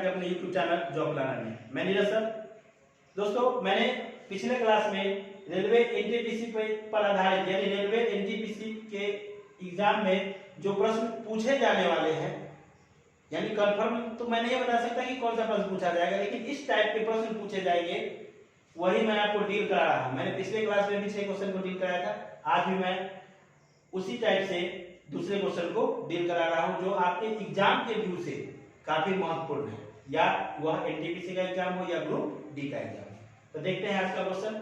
आपके अपने YouTube channel job planner में। मैं नीरज सर। दोस्तों, मैंने पिछले क्लास में रेलवे एनटीपीसी पर आधारित यानी रेलवे एनटीपीसी के एग्जाम में जो प्रश्न पूछे जाने वाले हैं, यानी कंफर्म तो मैं नहीं बता सकता कि कौन सा प्रश्न पूछा जाएगा, लेकिन इस टाइप के प्रश्न पूछे जाएंगे वही मैं आपको डील करा रहा हूं। मैंने पिछले क्लास में भी 6 क्वेश्चन को डील कराया था, आज भी मैं उसी टाइप से दूसरे क्वेश्चन को डील करा रहा हूं जो आपके एग्जाम के व्यू से काफी महत्वपूर्ण है, या वह एनटीपीसी का एग्जाम हो या ग्रुप डी का एग्जाम हो। तो देखते हैं आज का क्वेश्चन।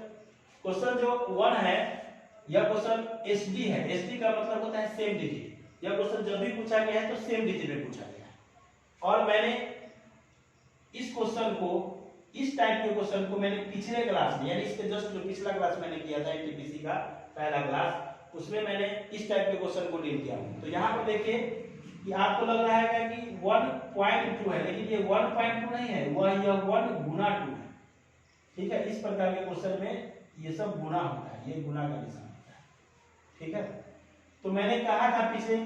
क्वेश्चन जो 1 है, यह क्वेश्चन एसडी है। एसडी का मतलब होता है सेम डिजिट। यह क्वेश्चन जब भी पूछा गया है तो सेम डिजिट में पूछा गया है, और मैंने इस क्वेश्चन को, इस टाइप के क्वेश्चन को मैंने पिछले क्लास में, यानी इसके जस्ट जो पिछला क्लास मैंने किया था एनटीपीसी का पहला क्लास, उसमें मैंने इस टाइप के क्वेश्चन को डील किया हूं। तो यहाँ पर देखिए कि आपको लग रहा है कि 1.2 है, लेकिन ये 1.2 नहीं है, वह यह 1 गुना 2 है। ठीक है, इस प्रकार के क्वेश्चन में ये सब गुना होता है, ये गुना का निशान होता है। ठीक है, तो मैंने कहा था पिछले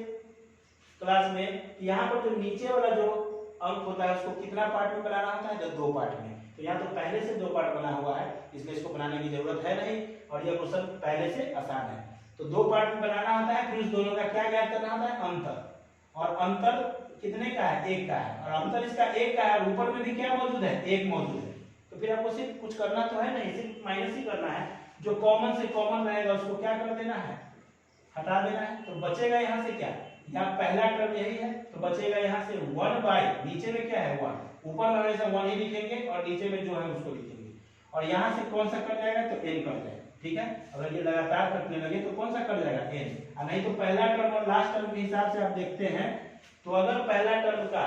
क्लास में कि यहाँ पर जो नीचे वाला जो अंक होता है उसको कितना पार्ट में बनाना होता है, जब 2 पार्ट में। तो यहाँ तो पहले से 2 पार्ट बना हुआ है, इसलिए इसको बनाने की जरूरत है नहीं, और यह क्वेश्चन पहले से आसान है। तो 2 पार्ट में बनाना होता है, फिर उस दोनों का क्या ज्ञात करना होता है, अंतर। और अंतर कितने का है, 1 का है, और अंतर इसका 1 का है, और ऊपर में भी क्या मौजूद है, 1 मौजूद है। तो फिर आपको सिर्फ कुछ करना तो है नहीं, सिर्फ माइनस ही करना है। जो कॉमन से कॉमन रहेगा उसको क्या कर देना है, हटा देना है। तो बचेगा यहाँ से क्या, यहाँ पहला टर्म यही है, तो बचेगा यहाँ से 1 बाई, नीचे में क्या है 1, ऊपर में हमेशा 1 ही लिखेंगे और नीचे में जो है उसको लिखेंगे, और यहाँ से कौन सा कट जाएगा, तो n कट जाएगा। ठीक है, अगर ये लगातार कटने लगे तो कौन सा कट जाएगा, n, और नहीं तो पहला टर्म और लास्ट टर्म के हिसाब से आप देखते हैं, तो अगर पहला टर्म का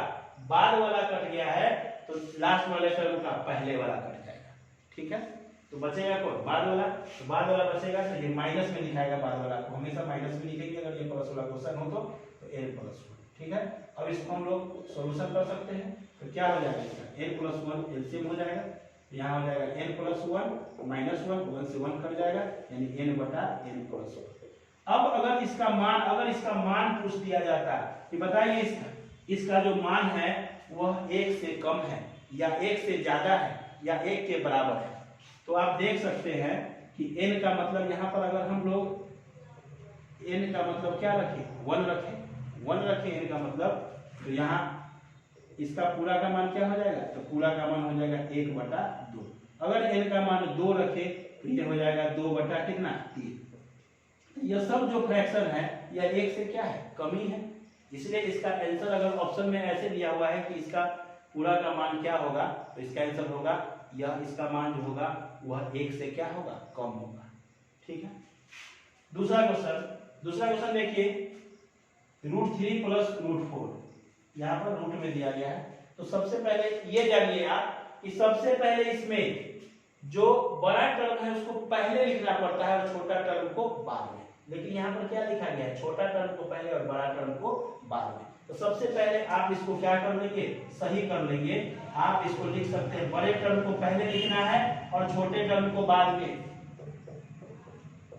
बाद वाला कट गया है तो लास्ट वाले टर्म का पहले वाला कट जाएगा। ठीक है, तो बचेगा कौन, बाद वाला। तो बाद वाला बचेगा तो ये माइनस में लिखाएगा, बाद वाला को हमेशा माइनस में लिखेंगे अगर ये प्लस वाला क्वेश्चन हो तो n+1। ठीक है, अब इसको हम लोग सॉल्यूशन कर सकते हैं। तो क्या हो जाएगा इसका, n+1 एलसीएम हो जाएगा, यहाँ हो जाएगा n+1 -1, 1 से 1 कट जाएगा, यानी n/n+1। अब अगर इसका मान पूछ दिया जाता कि बताइए इसका जो मान है वह 1 से कम है या 1 से ज्यादा है या 1 के बराबर है, तो आप देख सकते हैं कि n का मतलब यहाँ पर अगर हम लोग n का मतलब क्या रखें, 1 रखें n का मतलब, तो यहाँ इसका पूरा का मान क्या हो जाएगा, तो पूरा का मान हो जाएगा 1/2। अगर n का मान 2 रखे तो ये हो जाएगा 2/3। यह सब जो फ्रैक्शन है यह 1 से क्या है, कम ही है, इसलिए इसका आंसर अगर ऑप्शन में ऐसे दिया हुआ है कि इसका पूरा का मान क्या होगा, तो इसका आंसर होगा यह, इसका मान जो होगा वह 1 से क्या होगा, कम होगा। ठीक है, दूसरा क्वेश्चन देखिए, √3 + √4, यहाँ पर रूट में दिया गया है। तो सबसे पहले ये जानिए आप कि सबसे पहले इसमें जो बड़ा टर्म है उसको पहले लिखना पड़ता है और छोटा टर्म को बाद में, लेकिन यहाँ पर क्या लिखा गया है, छोटा टर्म को पहले और बड़ा टर्म को बाद में। तो सबसे पहले आप इसको क्या कर लेंगे, सही कर लेंगे। आप इसको लिख सकते हैं, बड़े टर्म को पहले लिखना है और छोटे टर्म को बाद में,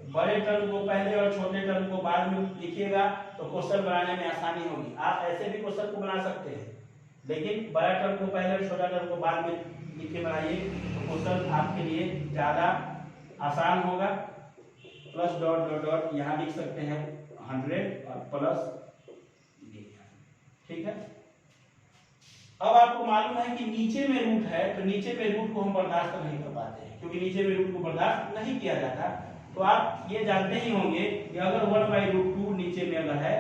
बड़े टर्म को पहले और छोटे टर्म को बाद में लिखिएगा तो क्वेश्चन बनाने में आसानी होगी। आप ऐसे भी क्वेश्चन को बना सकते हैं, लेकिन बड़ा टर्म को पहले और छोटा टर्म को बाद में लिख के बनाइए तो क्वेश्चन आपके लिए ज्यादा आसान होगा। प्लस डॉट डॉट डॉट यहाँ लिख सकते हैं 100 और प्लस। ठीक है, अब आपको मालूम है कि नीचे में रूट है, तो नीचे में रूट को हम बर्दाश्त नहीं कर पाते हैं, क्योंकि नीचे में रूट को बर्दाश्त नहीं किया जाता। तो आप ये जानते ही होंगे कि अगर 1/√2 नीचे में अगर है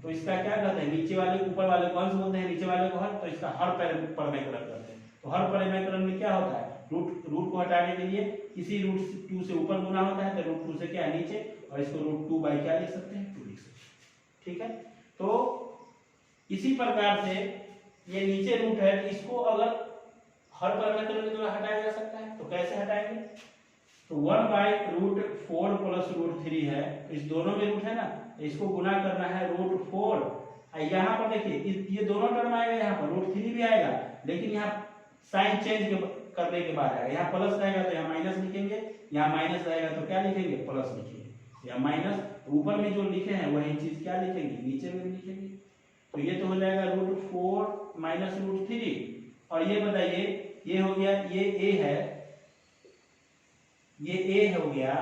तो इसका क्या कहते हैं, नीचे वाले ऊपर वाले को अंश बोलते हैं, नीचे वाले को हर, तो इसका हर परिमेयकरण करते हैं। तो हर परिमेयकरण में क्या होता है, रूट को हटाने के लिए किसी √2 से ऊपर गुना होता है, तो √2 से क्या है नीचे, और इसको √2 क्या लिख सकते हैं, 2 लिख सकते हैं। ठीक है, तो इसी प्रकार से ये नीचे रूट है, तो इसको अगर हर परिमेयकरण के द्वारा हटाया जा सकता है, तो कैसे हटाएंगे, तो 1/√4 + √3 है, इस दोनों में रूट है ना, इसको गुना करना है √4। यहाँ पर देखिए ये दोनों टर्म आएगा, यहाँ पर √3 भी आएगा, लेकिन यहाँ साइन चेंज करने के बाद आएगा, यहाँ प्लस रहेगा तो यहाँ माइनस लिखेंगे, यहाँ माइनस रहेगा तो क्या लिखेंगे, प्लस लिखेंगे। यहाँ माइनस, ऊपर में जो लिखे हैं वही चीज क्या लिखेंगे, नीचे में लिखेंगे। तो ये तो हो जाएगा √4 - √3, और ये बताइए, ये हो गया, ये a है, ये a हो गया,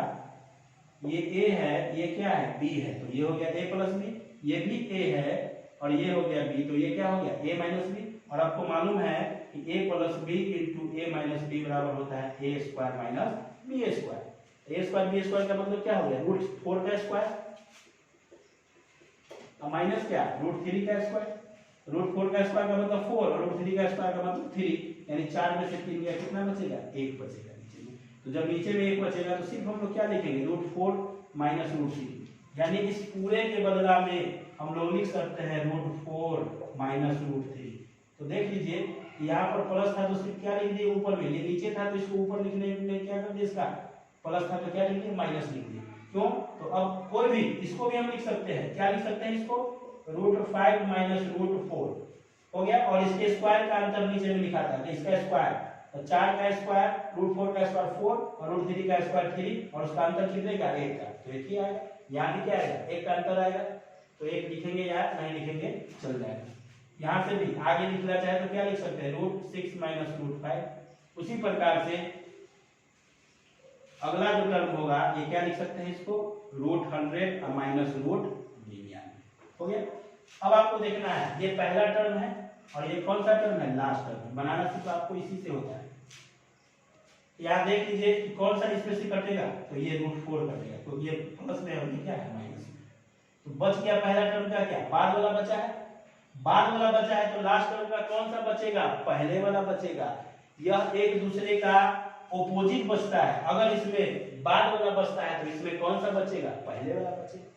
ये a है, ये क्या है b है, तो ये हो गया a प्लस बी, ये भी a है और ये हो गया b, तो ये क्या हो गया a माइनस बी। और आपको मालूम है कि a plus B into a minus B बराबर होता है a square minus b square. a square b square का मतलब क्या हो गया, रूट 4 का स्क्वायर माइनस क्या, रूट 3 का स्क्वायर। रूट 4 का स्क्वायर का मतलब 4 और रूट 3 का स्क्वायर का मतलब 3, यानी 4 में से 3 गया, कितना बचेगा, 1 बचेगा नीचे में। तो जब नीचे में 1 बचेगा तो सिर्फ हम लोग क्या लिखेंगे, रूट 4 माइनस रूट 3, यानी इस पूरे के बदला में हम लोग लिख सकते हैं रूट 4 माइनस रूट 3। तो देख लीजिए यहाँ पर प्लस था तो सिर्फ क्या लिख दिए ऊपर में, ये नीचे था तो इसको ऊपर लिखने में क्या कर दिया, इसका प्लस था तो क्या लिख दिया, माइनस लिख दिया। क्यों, तो अब कोई भी इसको भी हम लिख सकते हैं, क्या लिख सकते हैं इसको, रूट 5 माइनस रूट 4 हो गया। और इसके स्क्वायर का अंतर नीचे में लिखा था, तो इसका स्क्वायर, तो 4 का स्क्वायर, रूट 4 का स्क्वायर 4 और रूट 3 का स्क्वायर 3 और उसका अंतर कितने का, 1 का, तो 1 ही आएगा। यहाँ भी क्या आएगा, 1 का अंतर आएगा, तो 1 लिखेंगे या नहीं लिखेंगे चल जाएगा। यहाँ से भी आगे लिखना चाहे तो क्या लिख सकते हैं, रूट 6 माइनस रूट 5। उसी प्रकार से अगला जो टर्म होगा ये क्या लिख सकते हैं, इसको रूट 100 माइनस रूट 99 हो गया। अब आपको देखना है, ये पहला टर्म है और ये कौन सा टर्म है, लास्ट टर्म। बनाना सिर्फ आपको इसी से होता है। यहाँ देख लीजिए कि कौन सा इसमें से कटेगा, तो ये रूट 4 कटेगा, तो ये प्लस में और ये क्या है माइनस में। तो बच गया पहला टर्म का, क्या बाद वाला बचा है, बाद वाला बचा है, तो लास्ट टर्म का कौन सा बचेगा, पहले वाला बचेगा। यह एक दूसरे का ऑपोजिट बचता है, अगर इसमें बाद वाला बचता है तो इसमें कौन सा बचेगा, पहले वाला बचेगा।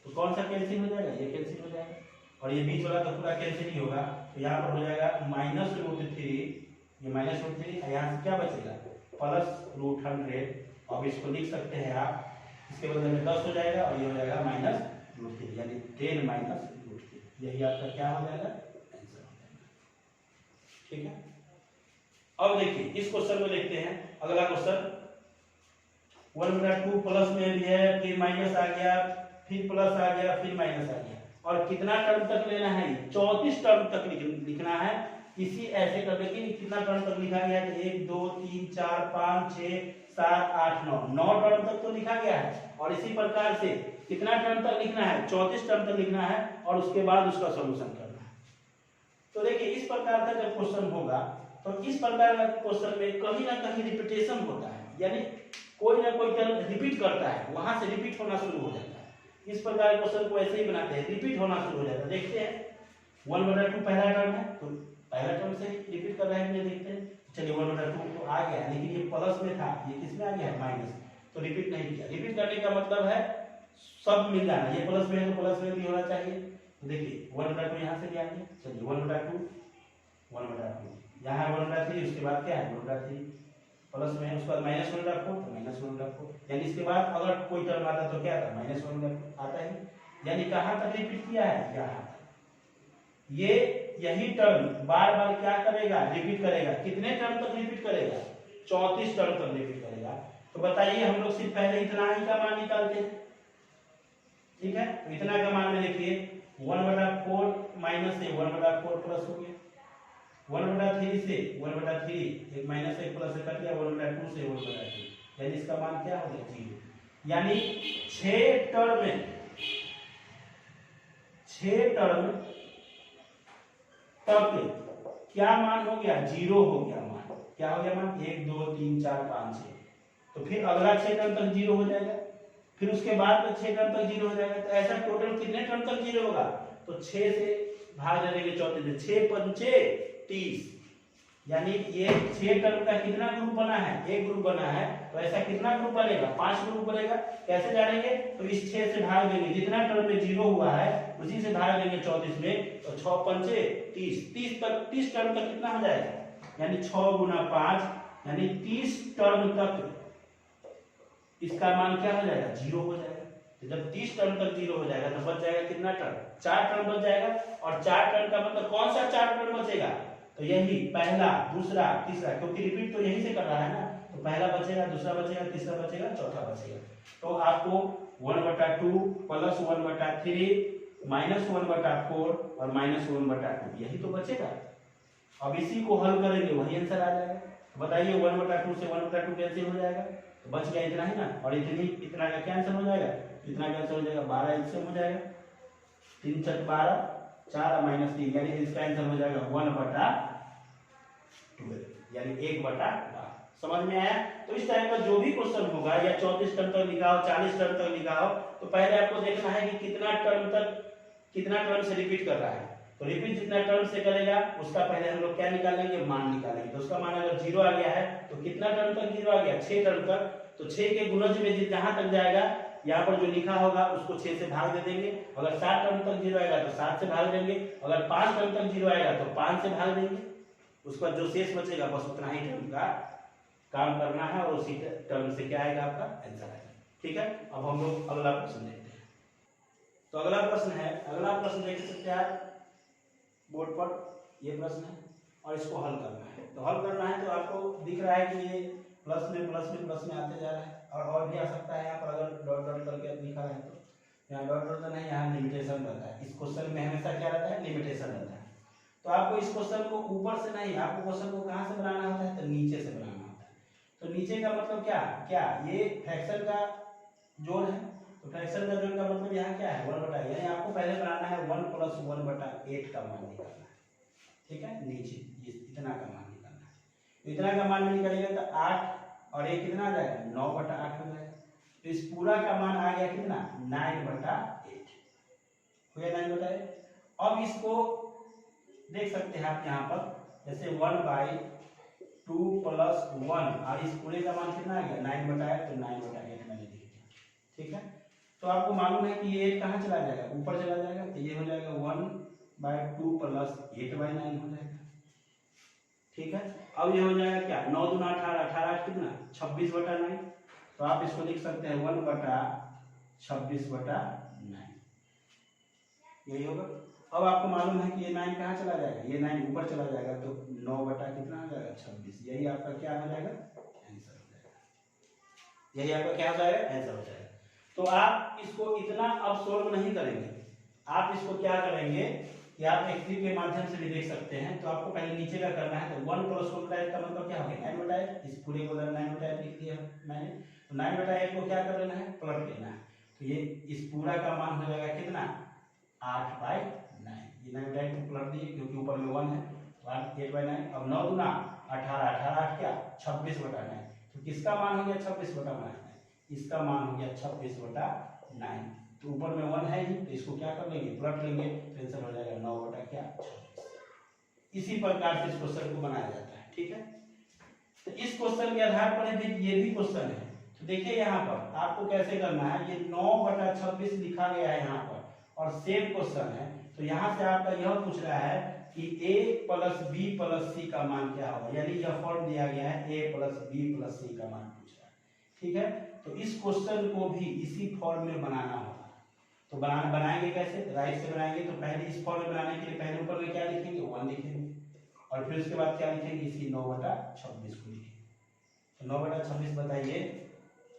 तो कौन सा कैंसिल हो जाएगा, ये कैंसिल हो जाएगा और ये बीच वाला तो पूरा कैंसिल ही होगा। तो यहाँ पर हो जाएगा माइनस रूट 3, ये माइनस रूट 3, यहाँ से क्या बचेगा, प्लस रूट 100। अब इसको लिख सकते हैं आप, इसके बदले में 10 हो जाएगा और ये हो जाएगा माइनस रूट 3, यानी 10 माइनस रूट 3, यही आपका क्या हो जाएगा, आंसर हो जाएगा। ठीक है, अब देखिए इस क्वेश्चन को देखते हैं। अगला क्वेश्चन 1/2 प्लस में भी है, फिर माइनस आ गया, फिर प्लस आ गया, फिर माइनस आ गया, और कितना टर्म तक लेना है, 34 टर्म तक लिखना है। इसी ऐसे करके कि कितना टर्म तक लिखा गया है, 1 2 3 4 5 6 7 8 9 टर्म तक तो लिखा गया है। और इसी प्रकार से कितना टर्म तक लिखना है, 34 टर्म तक लिखना है और उसके बाद उसका सॉल्यूशन करना है। तो देखिए इस प्रकार का जब क्वेश्चन होगा तो इस प्रकार का क्वेश्चन में कहीं ना कहीं रिपीटेशन होता है, यानी कोई ना कोई टर्म रिपीट करता है, वहां से रिपीट होना शुरू हो जाता है। इस प्रकार के क्वेश्चन को ऐसे ही बनाते हैं, रिपीट होना शुरू हो जाता है। देखते हैं 1/2 पहला टर्म है, तो पहला टर्म से रिपीट कर रहे हैं, देखते हैं। चलिए 1/2 तो आ गया, लेकिन ये प्लस में था, ये किसमें आ गया, माइनस, तो रिपीट नहीं किया। रिपीट करने का मतलब है सब मिल जाना, ये प्लस में है तो प्लस में भी होना चाहिए। तो देखिए 1/2 यहाँ से भी आ गया। चलिए 1/2 यहाँ 1/3, उसके बाद क्या है 1/3 प्लस में है, उसके बाद -1/4 तो -1/4, यानी इसके बाद अगर कोई टर्म आता तो क्या आता, -1/4 आता है। यानी कहाँ तक रिपीट किया है, यहाँ तक। ये यही टर्म बार बार क्या करेगा, रिपीट करेगा। कितने टर्म तक रिपीट करेगा, 34 टर्म तक रिपीट करेगा। तो बताइए हम लोग सिर्फ पहले इतना ही का मान निकालते हैं, ठीक है। तो इतना का मान में देखिए 1/4 माइनस से 1/4 प्लस हो गया, 1/3 से 1/3, एक माइनस एक प्लस कर दिया, 1/2 से 1/3, यानी इसका मान क्या हो गया, 0। यानी 6 टर्म में 6 टर्म तक क्या मान हो गया, 0 हो गया मान। क्या हो गया मान, 1 2 3 4 5 6। तो फिर अगला 6 टर्म तक 0 हो जाएगा, फिर उसके बाद में 6 टर्म तक 0 हो जाएगा। तो ऐसा टोटल कितने टर्म तक 0 होगा, तो 6 से भाग देंगे 34 से, 6 पंचे 30, यानी ये 6 टर्म का कितना ग्रुप बना है, एक ग्रुप बना है। तो ऐसा कितना ग्रुप बनेगा, 5 ग्रुप बनेगा। कैसे जानेंगे, तो इस 6 से भाग देंगे, जितना टर्म में 0 हुआ है उसी से भाग देंगे 34 में, तो 6 पंचे 30, 30 टर्म तक कितना हो जाएगा, यानी 6 गुना 5, यानी 30 टर्म तक इसका मान क्या हो जाएगा, 0 हो जाएगा। तो जब 30 टर्म तक 0 हो जाएगा तो बच जाएगा कितना टर्म, 4 टर्म बच जाएगा। और 4 टर्म का मतलब कौन सा 4 टर्म बचेगा, तो यही पहला, दूसरा, तीसरा, क्योंकि रिपीट तो यही से कर रहा है ना। तो पहला बचेगा, दूसरा बचेगा, तीसरा बचेगा, चौथा बचेगा। तो आपको 1/2 प्लस 1/3 -1/4 और -1/2 यही तो बचेगा। अब इसी को हल करेंगे वही आंसर आ जाएगा। बताइए 1/2 से 1/2 कैंसिल हो जाएगा, तो बच गया इतना ही ना, और इतना का कैंसिल हो जाएगा, इतना कैंसिल हो जाएगा, 12 एलसीएम हो जाएगा, 3 × 12 4 -3, यानी इसका आंसर हो जाएगा 1/12, यानी 1/12। समझ में आया? तो इस टाइप का जो भी क्वेश्चन होगा, या 34 टर्म तक लिखा हो, 40 टर्म तक लिखा हो, तो पहले आपको देखना है कि कितना टर्म से रिपीट कर रहा है। तो रिपीट जितना टर्म से करेगा उसका पहले हम लोग क्या निकालेंगे, मान निकालेंगे। तो उसका मान अगर 0 आ गया है तो कितना टर्म तक 0 आ गया, 6 टर्म तक, तो 6 के गुणज में जहां तक जाएगा यहाँ पर जो लिखा होगा उसको 6 से भाग दे देंगे। अगर 7 टर्म तक 0 आएगा तो 7 से भाग देंगे, अगर 5 टर्म तक 0 आएगा तो 5 से भाग देंगे। उसका जो शेष बचेगा बस उतना ही टर्म का काम करना है, और उसी टर्म से क्या आएगा, आपका आंसर आएगा। ठीक है, अब हम लोग अगला प्रश्न देखते हैं। तो अगला प्रश्न देख सकते हैं आप बोर्ड पर, ये प्रश्न है और इसको हल करना है। तो हल करना है तो आपको दिख रहा है कि ये प्लस में आते जा रहा है, और भी आ सकता है यहाँ पर अगर डॉट डॉट करके लिखा है तो यहाँ डॉट डॉट नहीं, यहाँ लिमिटेशन रहता है। इस क्वेश्चन में हमेशा क्या रहता है, लिमिटेशन रहता है। तो आपको इस क्वेश्चन को ऊपर से नहीं, आपको क्वेश्चन को कहाँ से बनाना होता है, तो नीचे से बनाना होता है। तो नीचे का मतलब क्या, ये फ्रैक्शन का जोड़ है, तो फ्रैक्शन का जोड़ का मतलब यहाँ क्या है, 1/, यानी आपको पहले बनाना है 1 + 1/8 का मान निकालना है। ठीक है, नीचे इतना का मान निकालना है। तो इतना का मान निकालिएगा तो 8 और ये कितना आ जाएगा, 9/8 हो जाएगा। तो इस पूरा का मान आ गया कितना, 9/8 हो गया, 9/8। अब इसको देख सकते हैं आप यहाँ पर, जैसे 1/2 + 1, और इस पूरे का मान कितना आ गया, 9/8, तो 9/8 मैंने लिख दिया। ठीक है, तो आपको मालूम है कि ये 8 कहाँ चला जाएगा, ऊपर चला जाएगा, तो ये हो जाएगा 1/2 + 8/9 हो जाएगा। ठीक है, अब ये हो जाएगा क्या, 9 × 2 = 18, 18 कितना, 26/9। तो आप इसको लिख सकते हैं 1/26/9, यही होगा। अब आपको मालूम है कि ये 9 कहाँ चला जाएगा, ये 9 ऊपर चला जाएगा, तो 9 कितना हो जाएगा, 26। यही आपका क्या हो जाएगा, आंसर हो जाएगा। यही आपका क्या हो जाएगा, आंसर हो जाएगा। तो आप इसको इतना अब सोल्व नहीं करेंगे, आप इसको क्या करेंगे कि आप एक ट्रिक के माध्यम से भी देख सकते हैं। तो आपको पहले नीचे का करना है, तो 1 + 1/8 का मतलब क्या हो गया, 9/8। इस पूरे को 9/8 लिख दिया मैंने। तो 9/8 को क्या कर लेना है, पलट लेना है। तो ये इस पूरा का मान हो जाएगा कितना, 8/9। ये 9/8 को पलट दिए क्योंकि ऊपर में 1 है, तो 8/9। अब 9 × 2 = 18, 18 क्या, 26/9। तो किसका मान हो गया, 26/9। इसका मान हो गया 26/9। तो ऊपर में 1 है ही, तो इसको क्या कर लेंगे, पलट लेंगे, तो आंसर हो जाएगा 9/26। इसी प्रकार से इस क्वेश्चन को बनाया जाता है। ठीक है, तो इस क्वेश्चन के आधार पर ये भी क्वेश्चन है। तो देखिए यहाँ पर आपको कैसे करना है, ये 9/26 लिखा गया है यहाँ पर, और सेम क्वेश्चन है। तो यहाँ से आपका यह पूछ रहा है कि a + b + c का मान क्या होगा, यानी यह फॉर्म दिया गया है a + b + c का मान पूछ रहा है। ठीक है, तो इस क्वेश्चन को भी इसी फॉर्म में बनाना होगा। तो बनाएंगे कैसे, राइट से बनाएंगे। तो पहले इस फॉर्म में बनाने के लिए पहले ऊपर में क्या लिखेंगे, 1 लिखेंगे, और फिर उसके बाद क्या लिखेंगे, इसी 9/26 को लिखेंगे। तो 9/26 बताइए,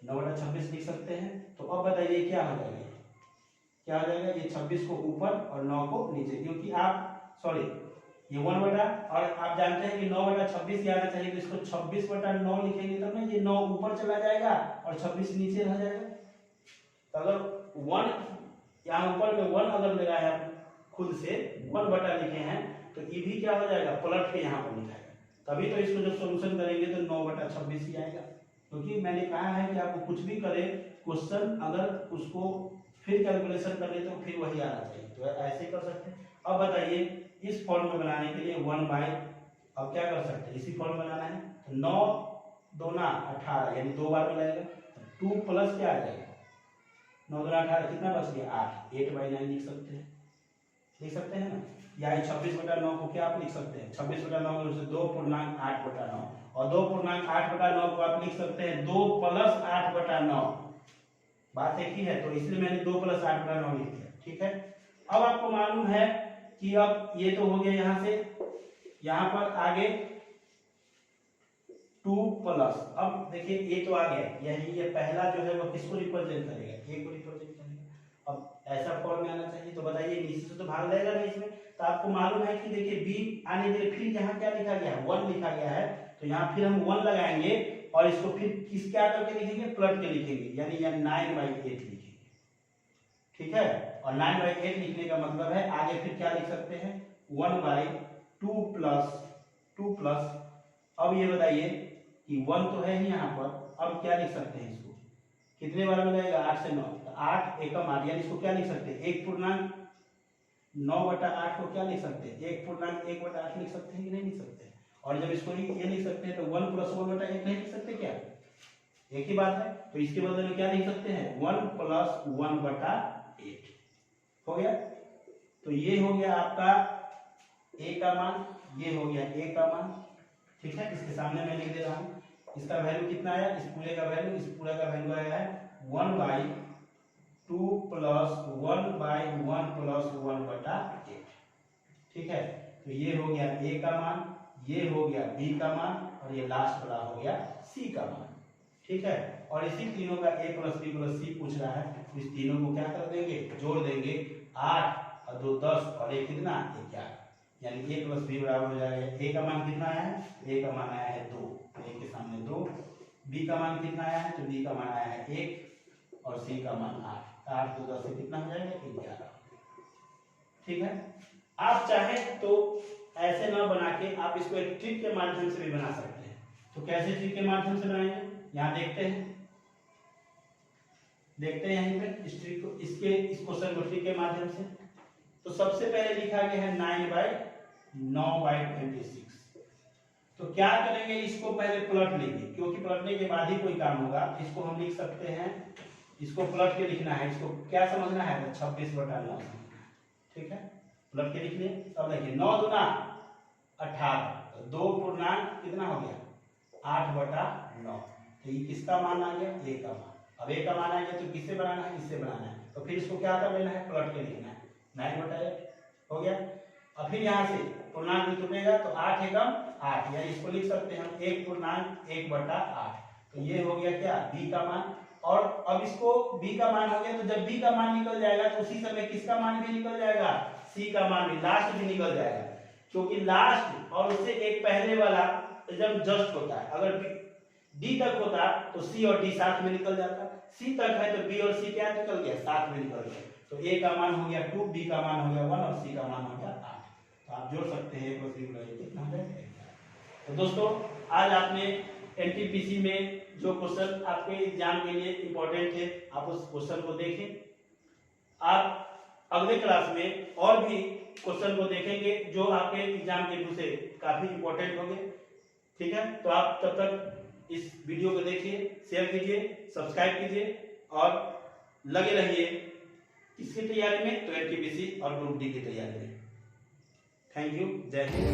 9/26 लिख सकते हैं। तो अब बताइए क्या हो जाएगा, क्या हो जाएगा, ये 26 को ऊपर और 9 को नीचे, क्योंकि आप ये 1 और आप जानते हैं कि 9/26 आना चाहिए, तो इसको 26/9 लिखेंगे तब ना ये 9 ऊपर चला जाएगा और 26 नीचे रह जाएगा। तो अगर 1 यहाँ ऊपर में 1 अगर लगाए हैं खुद से 1 लिखे हैं, तो ये भी क्या हो जाएगा, पलट के यहाँ पर लिखाएगा, तभी तो इसको जब सोल्यूशन करेंगे तो 9/26 ही आएगा। क्योंकि मैंने कहा है कि आपको कुछ भी करे क्वेश्चन, अगर उसको फिर कैलकुलेशन करने तो फिर वही आना चाहिए, तो ऐसे कर सकते हैं। अब बताइए इस फॉर्म में बनाने के लिए 1/, अब क्या कर सकते हैं, इसी फॉर्म में बनाना है। तो 9 × 2 = 18, यानी 2 बार में लगेगा, 2 प्लस क्या आ जाएगा, 9 × 2 = 18, कितना बच गया, 8, 8/9 लिख सकते हैं ना। या 26/9 को क्या आप लिख सकते हैं, 26/9 में से 2.8/9, और 2.8/9 को आप लिख सकते हैं 2 + 8/9। बात एक ही है, तो इसलिए मैंने 2 + 8/9 लिख दिया। ठीक है, अब आपको मालूम है कि अब ये तो हो गया यहाँ से, यहाँ पर आगे 2+, अब देखिए ये तो आ गया, यही ये पहला जो है वो किसको रिप्रेजेंट करेगा, ए को रिप्रेजेंट करेगा। अब ऐसा फॉर्म में आना चाहिए। तो बताइए नीचे से तो भाग जाएगा नहीं इसमें। तो आपको मालूम है कि देखिए बी आने के लिए फिर यहाँ क्या लिखा गया है, 1 लिखा गया है, तो यहाँ फिर हम 1 लगाएंगे और इसको फिर किस क्या करके लिखेंगे, पलट के लिखेंगे, यानी यहाँ 9/8 लिखेंगे, ठीक है। और 9/8 लिखने का मतलब है आगे फिर क्या लिख सकते हैं, 1/2 प्लस अब ये बताइए कि 1 तो है ही यहाँ पर, अब क्या लिख सकते हैं, इसको कितने बार में जाएगा, 8 से 9, तो 8 एकम 8, यानी इसको क्या लिख सकते हैं, 1/9/8 को क्या लिख सकते हैं, 1/1/8 लिख सकते हैं कि नहीं लिख सकते। और जब इसको ये लिख सकते हैं तो 1 + 1/1 नहीं लिख सकते क्या, एक ही बात है। तो इसके बदले में क्या लिख सकते हैं, 1 + 1/8 हो गया। तो ये हो गया आपका a का मान, ये हो गया a का मान, ठीक है। इसके सामने मैं लिख दे रहा हूँ, इसका वैल्यू कितना आया, इस पूरे का वैल्यू, इस पूरा का वैल्यू आया है 1/2 + 1/1 + 1/8, ठीक है। तो ये हो गया a का मान, ये हो गया b का मान, और ये लास्ट वाला हो गया c का मान, ठीक है। और इसी तीनों का a + b + c पूछ रहा है, तो इस तीनों को क्या कर देंगे, जोड़ देंगे, 8 और 2 10 और 1 कितना, 11, यानी a + b बराबर हो जाएगा, a का मान कितना आया है, a का मान आया है 2, a के सामने 2, b का मान कितना आया है, तो b का मान आया है 1 और c का मान 8, 8 2 10 से कितना हो जाएगा, 11, ठीक है। आप चाहें तो ऐसे ना बना के आप इसको एक ट्रिक के माध्यम से भी बना सकते हैं। तो कैसे ट्रिक के माध्यम से बनाएंगे, यहाँ देखते हैं यहीं पे इस ट्रिक को, इस क्वेश्चन को ट्रिक के माध्यम से। तो सबसे पहले लिखा गया है 9/26। तो क्या करेंगे, इसको पहले पलट लेंगे, क्योंकि पलटने के बाद ही कोई काम होगा। इसको हम लिख सकते हैं, इसको पलट के लिखना है, इसको क्या समझना है, 26/9, ठीक है, पलट के लिख लिए। अब देखिए 9 दूना 18, 2 पूर्णांक कितना हो गया, 8/9, तो ये किसका मान आ गया, a का मान। अब a का मान आ गया तो किससे बनाना है, इससे बनाना है, तो फिर इसको क्या कर लेना है, पलट के लिखना है, 9/8 हो गया। अब फिर यहाँ से पूर्णांक भी टूटेगा तो 8 एकम 8, यानी इसको लिख सकते हैं हम 1/1/8, तो ये हो गया क्या, b का मान। और अब इसको b का मान हो गया, तो जब b का मान निकल जाएगा तो उसी समय किसका मान भी निकल जाएगा, c का मान भी, लास्ट भी निकल जाएगा, क्योंकि लास्ट और उससे एक पहले वाला जब जस्ट होता है, अगर d तक होता तो c और d साथ में निकल जाता, c तक है तो b और c क्या निकल गया, साथ में निकल गया। तो a का मान हो गया 2, b का मान हो गया 1 और c का मान हो गया 8। तो आप जोड़ सकते हैं a + b + कितना हो जाएगा। तो दोस्तों आज आपने एनटीपीसी में जो क्वेश्चन आपके एग्जाम के लिए इंपॉर्टेंट है, आप उस क्वेश्चन को देखें। आप अगले क्लास में और भी क्वेश्चन को देखेंगे जो आपके एग्जाम के व्यू से काफी इंपॉर्टेंट होंगे, ठीक है। तो आप तब तक इस वीडियो को देखिए, शेयर कीजिए, सब्सक्राइब कीजिए और लगे रहिए किसकी तैयारी में, तो एनटीपीसी और ग्रुप डी की तैयारी में। थैंक यू, जय हिंद।